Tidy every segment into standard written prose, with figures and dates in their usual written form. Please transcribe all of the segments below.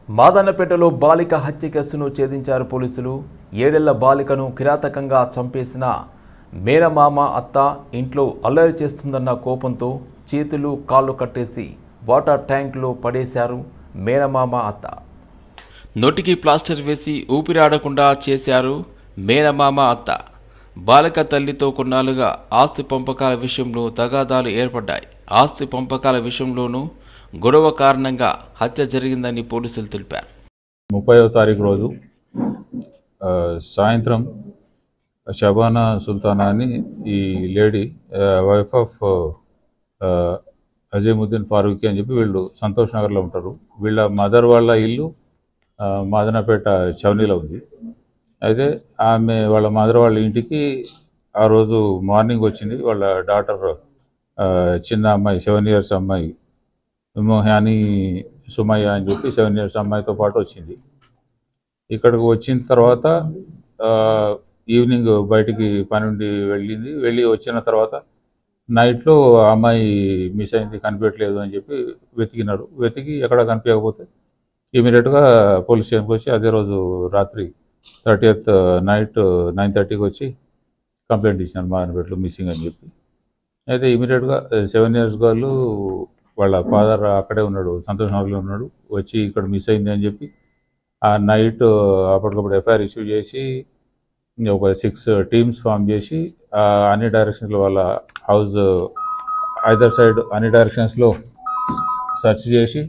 మాదన్నపేటలో బాలిక హత్య కేసును ఛేదించారు పోలీసులు. 7 ఏళ్ల బాలికను కిరాతకంగా చంపేసిన మేనమామ అత్త ఇంట్లో అల్లరి చేస్తుందన్న కోపంతో చేతులు కాళ్ళు కట్టేసి వాటర్ ట్యాంక్లో పడేశారు మేనమామ అత్త. నోటికి ప్లాస్టర్ వేసి ఊపిరాడకుండా చేశారు మేనమామ అత్త. బాలిక తల్లితో కొన్నాళ్లుగా ఆస్తి పంపకాల విషయంలో తగాదాలు ఏర్పడ్డాయి. ఆస్తి పంపకాల విషయంలోనూ గొడవ కారణంగా హత్య జరిగిందని పోలీసులు తెలిపారు. 30వ తారీఖు రోజు సాయంత్రం షబానా సుల్తానా అని ఈ lady wife of Azimuddin Farooqui అని చెప్పి వీళ్ళు సంతోష్ నగర్లో ఉంటారు. వీళ్ళ మదర్ వాళ్ళ ఇల్లు మాదనపేట చౌనీలో ఉంది. అయితే ఆమె వాళ్ళ మదర్ వాళ్ళ ఇంటికి ఆ రోజు మార్నింగ్ వచ్చింది. వాళ్ళ డాటర్ చిన్న అమ్మాయి 7 years అమ్మాయి మోహాని సుమయ్య అని చెప్పి 7 years అమ్మాయితో పాటు వచ్చింది. ఇక్కడికి వచ్చిన తర్వాత ఈవినింగ్ బయటికి పని ఉండి వెళ్ళి వచ్చిన తర్వాత నైట్లో అమ్మాయి మిస్ అయింది, కనిపించట్లేదు అని చెప్పి వెతికి ఎక్కడ కనిపించకపోతే ఇమీడియట్గా పోలీస్ స్టేషన్కి వచ్చి అదే రోజు రాత్రి 30th నైట్ 9:30కి వచ్చి కంప్లైంట్ ఇచ్చినారు మాదనపేటలో మిస్సింగ్ అని చెప్పి. అయితే ఇమీడియట్గా 7 years గర్ల్ వాళ్ళ ఫాదర్ అక్కడే ఉన్నాడు, సంతోష్ నగర్లో ఉన్నాడు, వచ్చి ఇక్కడ మిస్ అయింది అని చెప్పి ఆ నైట్ అప్పటికప్పుడు ఎఫ్ఐఆర్ ఇష్యూ చేసి ఒక 6 teams ఫామ్ చేసి అన్ని డైరెక్షన్స్లో వాళ్ళ హౌస్ ఐదర్ సైడ్ అన్ని డైరెక్షన్స్లో సెర్చ్ చేసి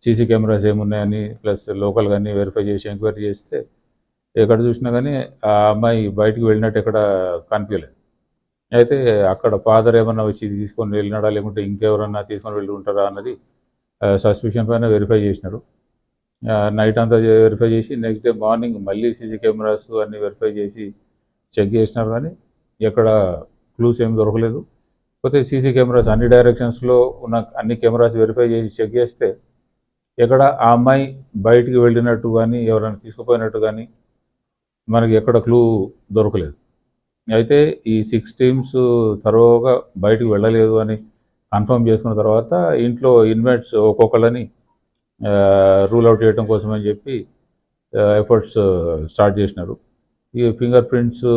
సీసీ కెమెరాస్ ఏమున్నాయని ప్లస్ లోకల్గా అన్నీ వెరిఫై చేసి ఎంక్వైరీ చేస్తే ఎక్కడ చూసినా కానీ ఆ అమ్మాయి బయటికి వెళ్ళినట్టు ఎక్కడ కనిపించలేదు. అయితే అక్కడ ఫాదర్ ఏమన్నా వచ్చి తీసుకొని వెళ్ళినాడా లేకుంటే ఇంకెవరన్నా తీసుకొని వెళ్ళి ఉంటారా అన్నది సస్పిషన్ పైన వెరిఫై చేసినారు. నైట్ అంతా వెరిఫై చేసి నెక్స్ట్ డే మార్నింగ్ మళ్ళీ సీసీ కెమెరాస్ అన్నీ వెరిఫై చేసి చెక్ చేసినారు, కానీ ఎక్కడ క్లూస్ ఏమి దొరకలేదు. పోతే సీసీ కెమెరాస్ అన్ని డైరెక్షన్స్లో ఉన్న అన్ని కెమెరాస్ వెరిఫై చేసి చెక్ చేస్తే ఎక్కడ ఆ అమ్మాయి బయటికి వెళ్ళినట్టు కానీ ఎవరైనా తీసుకుపోయినట్టు కానీ మనకి ఎక్కడ క్లూ దొరకలేదు. అయితే ఈ 6 teams తరోగా బయటకు వెళ్ళలేదు అని కన్ఫర్మ్ చేసుకున్న తర్వాత ఇంట్లో ఇన్మేట్స్ ఒక్కొక్కళ్ళని రూల్ అవుట్ చేయడం కోసం అని చెప్పి ఎఫర్ట్స్ స్టార్ట్ చేసినారు. ఈ ఫింగర్ ప్రింట్స్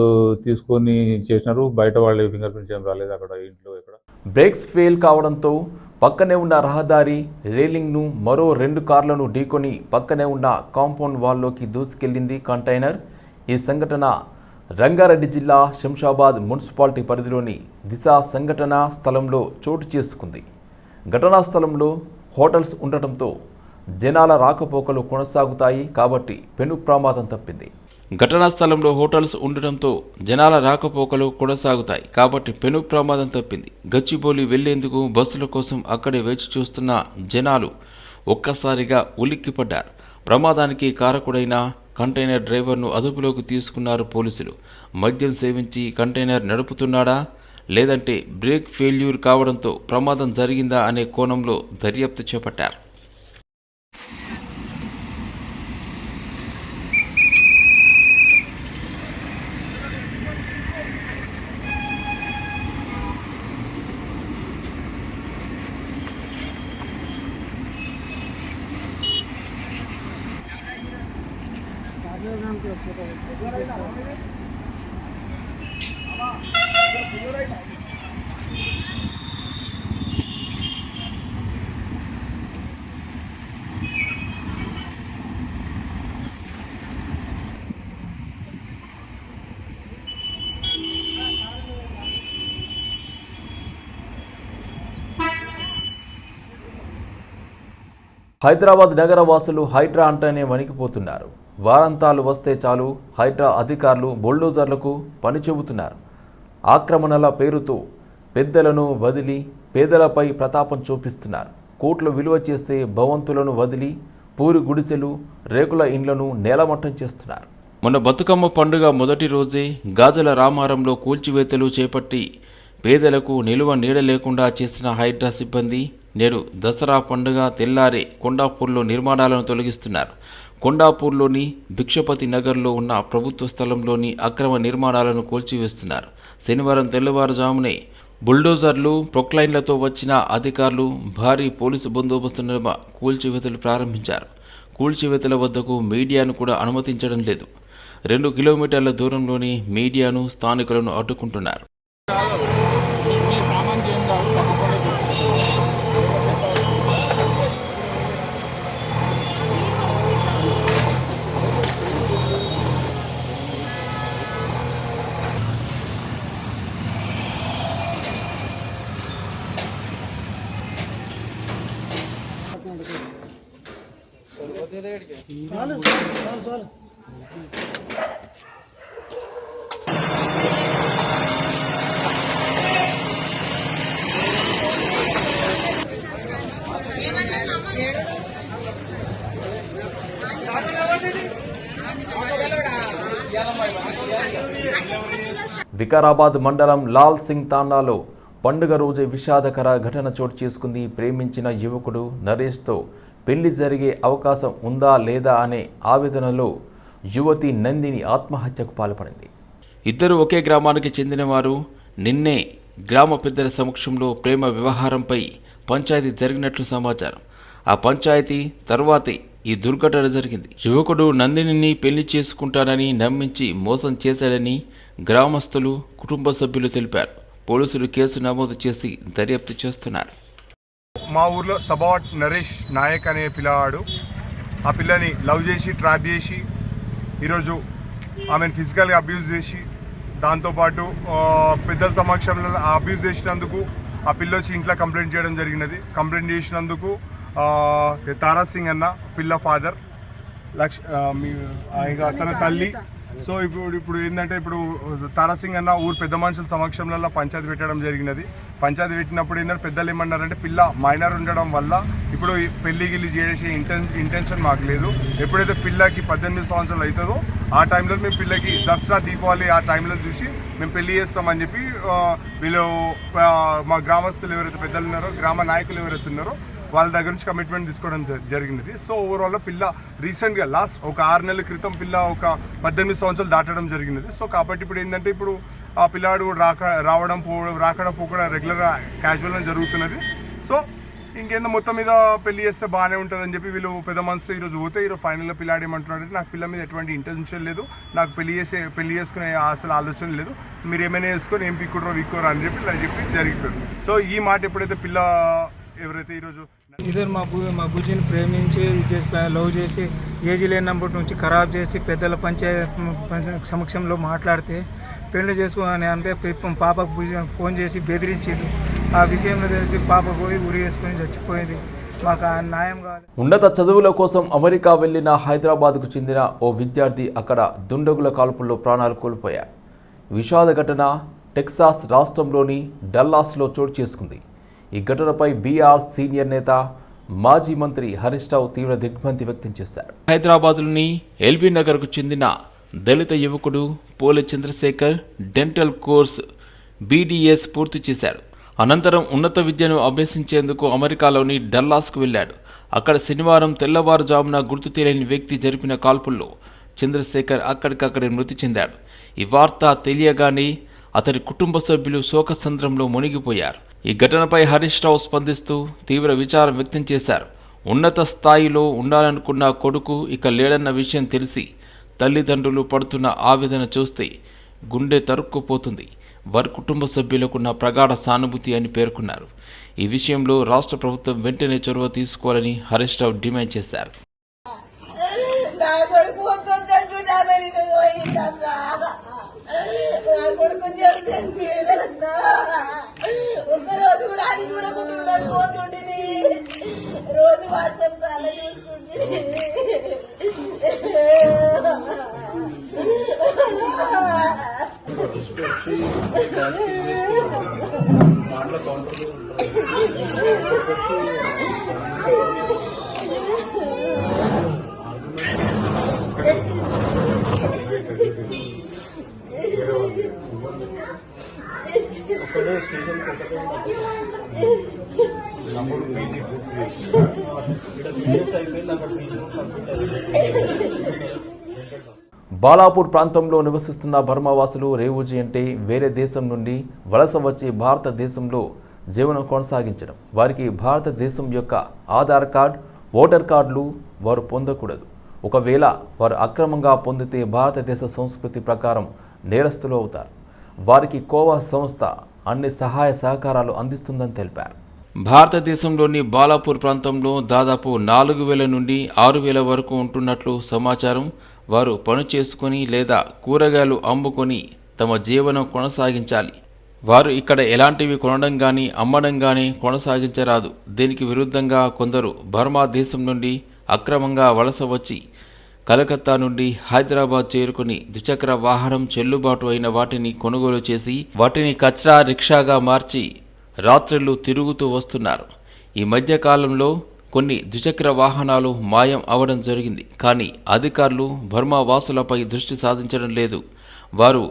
తీసుకొని చేసినారు. బయట వాళ్ళ ఫింగర్ ప్రింట్స్ ఏం రాలేదు అక్కడ ఇంట్లో ఎక్కడ. బ్రేక్స్ ఫెయిల్ కావడంతో పక్కనే ఉన్న రహదారి రైలింగ్ను మరో 2 కార్లను ఢీకొని పక్కనే ఉన్న కాంపౌండ్ వాల్లోకి దూసుకెళ్లింది కంటైనర్. ఈ సంఘటన రంగారెడ్డి జిల్లా శంషాబాద్ మున్సిపాలిటీ పరిధిలోని దిశ సంఘటన స్థలంలో చోటు చేసుకుంది. ఘటనా స్థలంలో హోటల్స్ ఉండటంతో జనాల రాకపోకలు కొనసాగుతాయి కాబట్టి పెను ప్రమాదం తప్పింది. ఘటనా స్థలంలో హోటల్స్ ఉండటంతో జనాల రాకపోకలు కొనసాగుతాయి కాబట్టి పెను ప్రమాదం తప్పింది. గచ్చిబౌలి వెళ్లేందుకు బస్సుల కోసం అక్కడే వేచి చూస్తున్న జనాలు ఒక్కసారిగా ఉలిక్కిపడ్డారు. ప్రమాదానికి కారకుడైన కంటైనర్ డ్రైవర్ను అదుపులోకి తీసుకున్నారు పోలీసులు. మద్యం సేవించి కంటైనర్ నడుపుతున్నాడా లేదంటే బ్రేక్ ఫెయిల్యూర్ కావడంతో ప్రమాదం జరిగిందా అనే కోణంలో దర్యాప్తు చేపట్టారు. హైదరాబాద్ నగర వాసులు హైడ్రా అంటేనే వణికిపోతున్నారు. వారాంతాలు వస్తే చాలు హైడ్రా అధికారులు బుల్డోజర్లకు పని చెబుతున్నారు. ఆక్రమణల పేరుతో పెద్దలను వదిలి పేదలపై ప్రతాపం చూపిస్తున్నారు. కోట్లు విలువ చేసే భవంతులను వదిలి పూరి గుడిసెలు రేకుల ఇండ్లను నేలమట్టం చేస్తున్నారు. మొన్న బతుకమ్మ పండుగ మొదటి రోజే గాజుల రామారంలో కూల్చివేతలు చేపట్టి పేదలకు నిలువ నీడ లేకుండా చేసిన హైడ్రా సిబ్బంది నేడు దసరా పండుగ తెల్లారే కొండాపూర్లో నిర్మాణాలను తొలగిస్తున్నారు. కొండాపూర్లోని భిక్షపతి నగర్లో ఉన్న ప్రభుత్వ స్థలంలోని అక్రమ నిర్మాణాలను కూల్చివేస్తున్నారు. శనివారం తెల్లవారుజామునే బుల్డోజర్లు, ప్రొక్లైన్లతో వచ్చిన అధికారులు భారీ పోలీసు బందోబస్తు నడుమ కూల్చివేతలు ప్రారంభించారు. కూల్చివేతల వద్దకు మీడియాను కూడా అనుమతించడం లేదు. 2 కిలోమీటర్ల దూరంలోని మీడియాను, స్థానికులను అడ్డుకుంటున్నారు. వికారాబాద్ మండలం లాల్ సింగ్ తాండాలో పండుగ రోజే విషాదకర ఘటన చోటు చేసుకుంది. ప్రేమించిన యువకుడు నరేష్తో పెళ్లి జరిగే అవకాశం ఉందా లేదా అనే ఆవేదనలో యువతి నందిని ఆత్మహత్యకు పాల్పడింది. ఇద్దరు ఒకే గ్రామానికి చెందినవారు. నిన్నే గ్రామ పెద్దల సమక్షంలో ప్రేమ వ్యవహారంపై పంచాయతీ జరిగినట్లు సమాచారం. ఆ పంచాయతీ తర్వాతే ఈ దుర్ఘటన జరిగింది. యువకుడు నందినిని పెళ్లి చేసుకుంటానని నమ్మించి మోసం చేశాడని గ్రామస్తులు, కుటుంబ సభ్యులు తెలిపారు. పోలీసులు కేసు నమోదు చేసి దర్యాప్తు చేస్తున్నారు. మా ఊర్లో సబాట్ నరేష్ నాయక్ అనే పిల్లవాడు ఆ పిల్లని లవ్ చేసి ట్రాప్ చేసి ఈరోజు ఆమెను ఫిజికల్గా అబ్యూజ్ చేసి దాంతోపాటు పెద్దల సమక్షంలో అబ్యూజ్ చేసినందుకు ఆ పిల్ల వచ్చి ఇంట్లో కంప్లైంట్ చేయడం జరిగినది. కంప్లైంట్ చేసినందుకు తారా సింగ్ అన్న పిల్ల ఫాదర్ తన తల్లి. సో ఇప్పుడు ఏంటంటే ఇప్పుడు తారాసింగ్ అన్న ఊరు పెద్ద మనుషుల సమక్షంలో పంచాయతీ పెట్టడం జరిగినది. పంచాయతీ పెట్టినప్పుడు ఏంటంటే పెద్దలు ఏమన్నారంటే పిల్ల మైనర్ ఉండడం వల్ల ఇప్పుడు పెళ్లి గిల్లి చేసే ఇంటెన్షన్ మాకు లేదు. ఎప్పుడైతే పిల్లకి 18 సంవత్సరాలు అవుతుందో ఆ టైంలో మేము పిల్లకి దసరా, దీపావళి ఆ టైంలో చూసి మేము పెళ్లి చేస్తామని చెప్పి వీళ్ళు మా గ్రామస్తులు ఎవరైతే పెద్దలు ఉన్నారో, గ్రామ నాయకులు ఎవరైతే ఉన్నారో వాళ్ళ దగ్గర నుంచి కమిట్మెంట్ తీసుకోవడం జరిగినది. సో ఓవరాల్ పిల్ల రీసెంట్గా లాస్ట్ ఒక 6 నెలల క్రితం పిల్ల ఒక 18 సంవత్సరాలు దాటడం జరిగినది. సో కాబట్టి ఇప్పుడు ఏంటంటే ఇప్పుడు ఆ పిల్లాడు రావడం పోకడం రెగ్యులర్గా క్యాజువల్గా జరుగుతున్నది. సో ఇంకేందో మొత్తం మీద పెళ్లి చేస్తే బాగానే ఉంటుందని చెప్పి వీళ్ళు పెద్ద మనసు ఈరోజు పోతే ఈరోజు ఫైనల్లో పిల్లాడు ఏమంటున్నాడంటే నాకు పిల్ల మీద ఎటువంటి ఇంటెన్షన్ లేదు, నాకు పెళ్లి చేసుకునే అసలు ఆలోచన లేదు, మీరు ఏమైనా వేసుకొని ఏం పిక్కుడరో విక్కురో అని చెప్పి జరిగిపోయింది. సో ఈ మాట ఎప్పుడైతే పిల్ల ఎవరైతే ఈరోజు ఇద్దరు మా బుజ్జిని ప్రేమించి లవ్ చేసి ఏజీ లేనప్పటి నుంచి ఖరాబ్ చేసి పెద్దల పంచాయతీ సమక్షంలో మాట్లాడితే పెళ్లి చేసుకోని అంటే పాపకు ఫోన్ చేసి బెదిరించింది. ఆ విషయంలో తెలిసి పాప పోయి ఉరి వేసుకొని చచ్చిపోయింది. మాకు ఆ న్యాయం కావాలి. ఉన్నత చదువుల కోసం అమెరికా వెళ్లిన హైదరాబాద్కు చెందిన ఓ విద్యార్థి అక్కడ దుండగుల కాల్పుల్లో ప్రాణాలు కోల్పోయారు. విషాద ఘటన టెక్సాస్ రాష్ట్రంలోని డల్లాస్లో చోటు చేసుకుంది. ఈ ఘటనపై బీఆర్ సీనియర్ నేత, మాజీ మంత్రి హరీష్ రావు తీవ్ర దిగ్భ్రాంతి వ్యక్తం చేశారు. హైదరాబాద్లోని ఎల్బీ నగర్కు చెందిన దళిత యువకుడు పోలే చంద్రశేఖర్ డెంటల్ కోర్స్ BDS పూర్తి చేశాడు. అనంతరం ఉన్నత విద్యను అభ్యసించేందుకు అమెరికాలోని డల్లాస్కు వెళ్లాడు. అక్కడ శనివారం తెల్లవారుజామున గుర్తు తెలియని వ్యక్తి జరిపిన కాల్పుల్లో చంద్రశేఖర్ అక్కడికక్కడే మృతి చెందాడు. ఈ వార్త తెలియగానే అతడి కుటుంబ సభ్యులు శోకసంద్రంలో మునిగిపోయారు. ఈ ఘటనపై హరీష్ రావు స్పందిస్తూ తీవ్ర విచారం వ్యక్తం చేశారు. ఉన్నత స్థాయిలో ఉండాలనుకున్న కొడుకు ఇక లేడన్న విషయం తెలిసి తల్లిదండ్రులు పడుతున్న ఆవేదన చూస్తే గుండె తరుక్కుపోతుంది. వారి కుటుంబ సభ్యులకున్న ప్రగాఢ సానుభూతి అని పేర్కొన్నారు. ఈ విషయంలో రాష్ట్ర ప్రభుత్వం వెంటనే చొరవ తీసుకోవాలని హరీష్ రావు డిమాండ్ చేశారు. ఒక్కరోజు కూడా అది చూడకుండా పోతుండే, రోజు వాట్సాప్ కాల్ చూస్తుంటే బాలాపూర్ ప్రాంతంలో నివసిస్తున్న బర్మావాసులు రేవుజీ అంటే వేరే దేశం నుండి వలస వచ్చి భారతదేశంలో జీవనం కొనసాగించడం. వారికి భారతదేశం యొక్క ఆధార్ కార్డ్, ఓటర్ కార్డులు వారు పొందకూడదు. ఒకవేళ వారు అక్రమంగా పొందితే భారతదేశ సంస్కృతి ప్రకారం నేరస్తులు అవుతారు. వారికి కోవా సంస్థ అన్ని సహాయ సహకారాలు అందిస్తుందని తెలిపారు. భారతదేశంలోని బాలాపూర్ ప్రాంతంలో దాదాపు 4,000 నుండి 6,000 వరకు ఉంటున్నట్లు సమాచారం. వారు పని చేసుకొని లేదా కూరగాయలు అమ్ముకొని తమ జీవనం కొనసాగించాలి. వారు ఇక్కడ ఎలాంటివి కొనడం కానీ అమ్మడం కానీ కొనసాగించరాదు. దీనికి విరుద్ధంగా కొందరు బర్మా దేశం నుండి అక్రమంగా వలస వచ్చి కలకత్తా నుండి హైదరాబాద్ చేరుకుని ద్విచక్ర వాహనం చెల్లుబాటు అయిన వాటిని కొనుగోలు చేసి వాటిని కచ్రా రిక్షాగా మార్చి రాత్రిళ్లు తిరుగుతూ వస్తున్నారు. ఈ మధ్య కాలంలో కొన్ని ద్విచక్ర వాహనాలు మాయం అవడం జరిగింది. కానీ అధికారులు బర్మా వాసులపై దృష్టి సాధించడం లేదు. వారు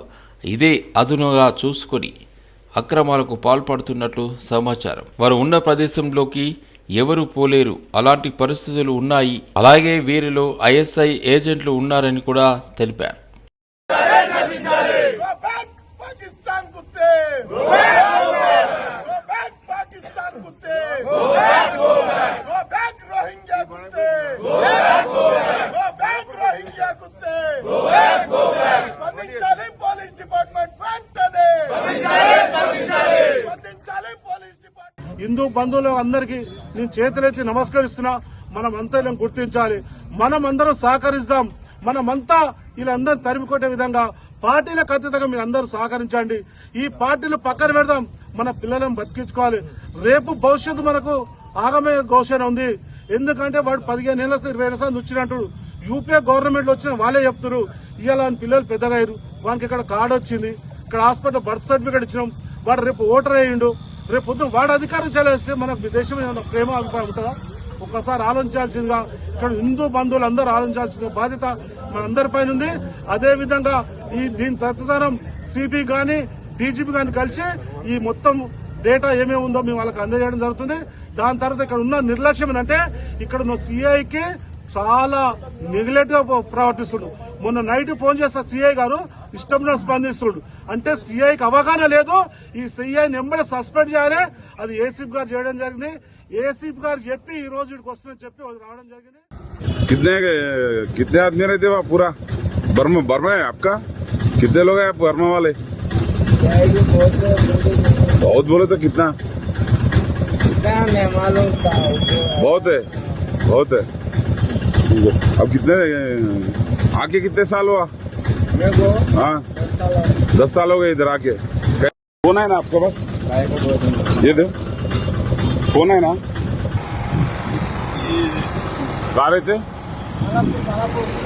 ఇదే అదునుగా చూసుకొని అక్రమాలకు పాల్పడుతున్నట్లు సమాచారం. వారు ఉన్న ప్రదేశంలోకి ఎవరు పోలేరు. అలాంటి పరిస్థితులు ఉన్నాయి. అలాగే వీరిలో ఐఎస్ఐ ఏజెంట్లు ఉన్నారని కూడా తెలిపారు. హిందూ బంధువులు అందరికీ నేను చేతులెత్తి నమస్కరిస్తున్నా. మనమంతా ఇలా గుర్తించాలి, మనమందరం సహకరిస్తాం. మనమంతా వీళ్ళందరూ తరిమికొట్టే విధంగా పార్టీలకు అతీతంగా మీరు అందరూ సహకరించండి. ఈ పార్టీలు పక్కన పెడదాం, మన పిల్లలను బతికించుకోవాలి. రేపు భవిష్యత్తు మనకు ఆగమే ఘోషణ ఉంది. ఎందుకంటే వాడు 15 ఏళ్ళ 20 ఏళ్ళ వచ్చినట్టు యూపీఏ గవర్నమెంట్ వచ్చిన వాళ్ళే చెప్తారు. ఇవాళ పిల్లలు పెద్దగా అయ్యారు, వానికి ఇక్కడ కార్డు వచ్చింది, ఇక్కడ హాస్పిటల్ బర్త్ సర్టిఫికేట్ ఇచ్చినాం, వాడు రేపు ఓటర్ అయ్యిండు. రేపు పొద్దున వాడు అధికారం చేస్తే మనకు దేశం మీద ప్రేమ అభిప్రాయం ఉంటుందా? ఒక్కసారి ఆలోచించాల్సిందిగా ఇక్కడ హిందూ బంధువులు అందరూ ఆలోచించాల్సిన బాధ్యత మనందరిపైన ఉంది. అదేవిధంగా దీని తదనంతరం సిపి గాని డీజీపీ గాని కలిసి ఈ మొత్తం డేటా ఏమేమి ఉందో మేము వాళ్ళకి అందజేయడం జరుగుతుంది. దాని తర్వాత ఇక్కడ ఉన్న నిర్లక్ష్యం ఏంటంటే ఇక్కడ ఉన్న సిఐకి చాలా నెగ్లెక్ట్ గా ప్రవర్తిస్తుడు. మొన్న నైట్ ఫోన్ చేస్తే సిఐ గారు ఇష్టంలో స్పందిస్తుడు. అంటే సిఐకి అవగాహన లేదు. ఈ సిఐని ఎంబడి సస్పెండ్ చేయాలి. అది ఏసీపీ గారు చేయడం జరిగింది. ఏసీపీ గారు చెప్పి ఈ రోజు ఇక్కడికి వస్తుందని చెప్పి రావడం జరిగింది. कितने आदमी रहते वहाँ पूरा बर्मा है आपका? कितने लोग हैं आप बर्मा वाले? बहुत बोले तो कितना? बहुत है, बहुत है। अब कितने आके कितने साल हुआ? हाँ 10 साल हो गए इधर आके। फोन है ना आपके पास? ये दो फोन है ना? कहाँ रहते?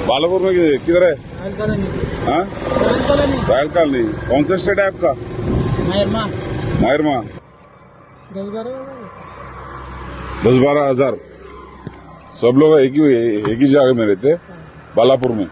बालापुर में किधर है? हाँ रायल कॉलोनी। कौन सा स्टेट है आपका? मायरमा। 10-12 हजार। सब लोग एक ही जगह में रहते बालापुर में।